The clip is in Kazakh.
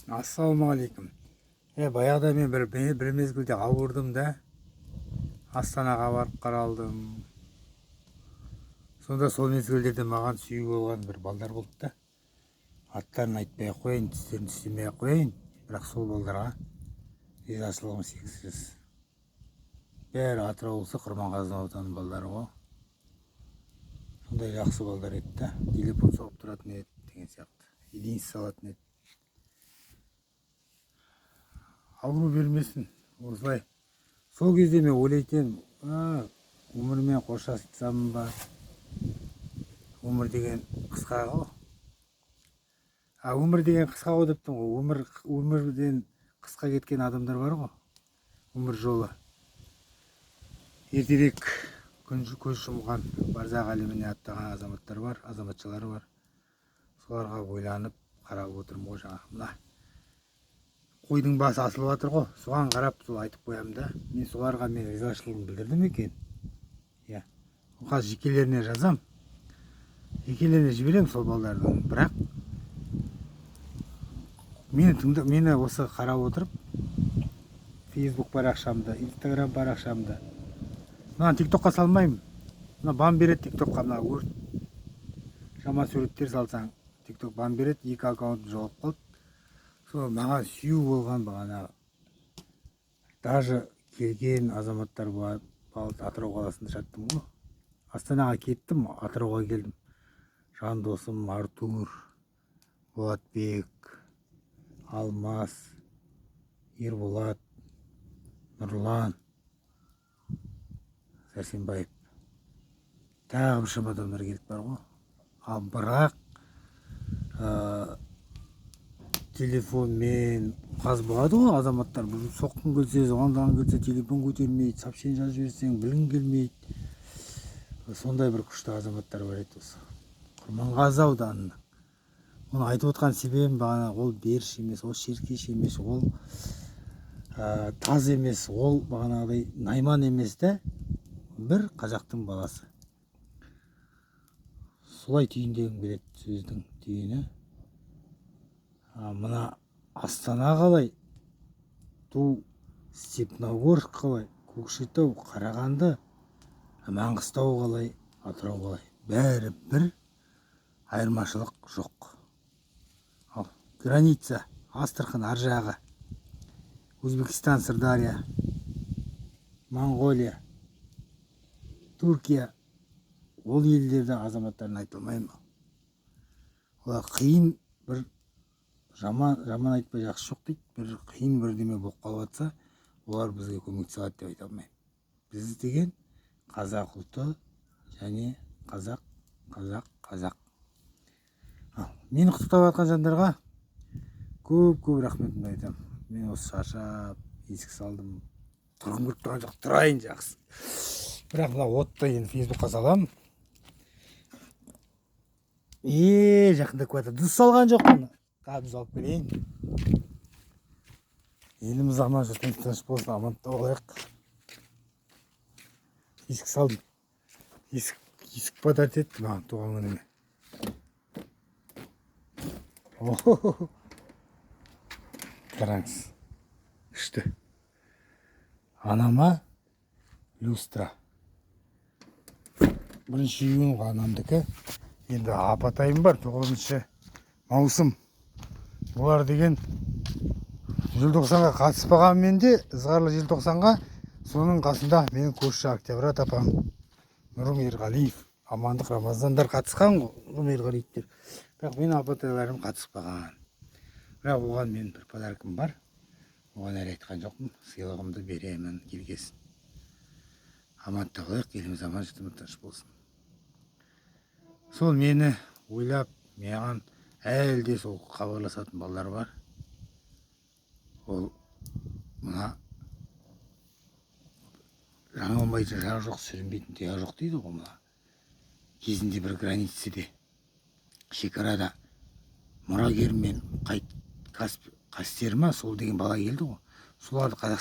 Ассалаумағалейкум. Баяғыда мен бір мезгілде ауырдым да, Астанаға барып қаралдым. Сонда сол мезгілдерде маған сүйі болған бір балдар болды да. Аттарын айтпай ақ қояйын, түстерін түстемей ақ қояйын. Бірақ сол балдарға ризашылығым шексіз. Бәрі Атырау облысы Құрманғазы ауданының балдары ғой. Сондай жақсы балдар еді да. Телефон соғып тұратын еді деген сияқты. Единица салатын еді. Ауру бермесін. Осылай. Сол кезде мен ойлайтын, өмірмен қоштасам ба? Өмір деген қысқа ғой. Өмір деген қысқа ғой дептім ғой. Өмірден қысқа кеткен адамдар бар ғой. Өмір жолы. Ертерек көз жұмған барзақ әлеміне аттаған азаматтар бар, азаматшалар бар. Соларға ойланып қарап отырмын ғой жаңа. Мына қойдың басы асылып жатыр ғой. Соған қарап сол айтып қоямын да. Мен соларға мен ризашылығымды білдірдім екен. Иә. Қазір жекелеріне жазам. Жекелеріне жіберем сол балдардың. Бірақ мені осы қарап отырып, Facebook парақшамда, Instagram парақшамда. Мына TikTokқа салмаймын. Мына бан береді TikTokқа, мына өрт. Жаман суреттер салсаң, TikTok бан береді, 2 аккаунт жоғалып қалды. Сол маған сүйеу болған бағана. Даже келген азаматтар бар. Атырау қаласында жаттым ғой. Астанаға кеттім, Атырауға келдім. Жандосым, Артур, Болатбек, Алмас, Ерболат, Нұрлан, Сәрсенбаев. Тағы бір шама адамдар келіп бар ғой. Бірақ телефонмен қаз болады ғой азаматтар. Соққын келсе, звондаған келсе, телефон көтермейді, сообщение жазып жіберсең білгің келмейді. Сондай бір күшті азаматтар бар еді осы Құрманғазы ауданында. Оны айтып отқан себебім бағана ол беріш емес, ол шеркеш емес, ол таз емес, ол бағанағыдай найман емес та, бір қазақтың баласы. Солай түйіндегім келеді сөздің түйіні. Мына Астана қалай, Ту, Степногорск қалай, Көкшетау, Қарағанды, Маңғыстау қалай, Атырау қалай. Бәрі бір, айырмашылық жоқ. Ал граница, Астрахан ар жағы, Өзбекстан, Сырдария, Монғолия, Түркия, ол елдерді азаматтарын айтылмаймын. Олар қиын бір жаман айтпай жақсы жоқ дейді. Бір қиын бірдеме болып қалып жатса, олар бізге көмектесе алады деп айта алмаймын. Біз деген қазақ ұлты және қазақ. Мені құттықтап жатқан жандарға көп рахметімді айтамын. Мен осы шаршап, есік салдым. Тұрғым келіп тұрған жоқ, тұрайын жақсы. Бірақ мына отты енді Facebookқа саламын. Жақындап келе жатыр. Дұрыс салған жоқ мұны. Дұрыс алып келейін. Еліміз аман, жұртымыз тыныш болсын, амандықта болайық. Есік салдым. Есік подарит етті маған туған күніме. Қараңыз. Күшті. Анама люстра. Бірінші үйін анамдікі. Енді апатайым бар, 9 маусым. Олар деген желтоқсанға қатыспағанмен де, ызғарлы желтоқсанға, соның қасында менің көрші Октябрат апам, Нұрым Ерғалиев, Амандық Рамазандар қатысқан ғой, Нұрым Ерғалиевтер. Бірақ менің апатайларым қатыспаған. Бірақ оған мен бір подаркім бар. Оған әлі айтқан жоқпын, сыйлығымды беремін, келгесін. Амандықта болайық, еліміз аман, жұртымыз тыныш болсын. Сол мені ойлап, маған әлде сол хабарласатын балдар бар. Ол мына жаңа болмайтын жағы жоқ, сүрінбейтін тұяғы жоқ дейді ғой мына. Кезінде бір границеде, шекарада мұрагермен қастері ма, сол деген бала келді ғой. Соларды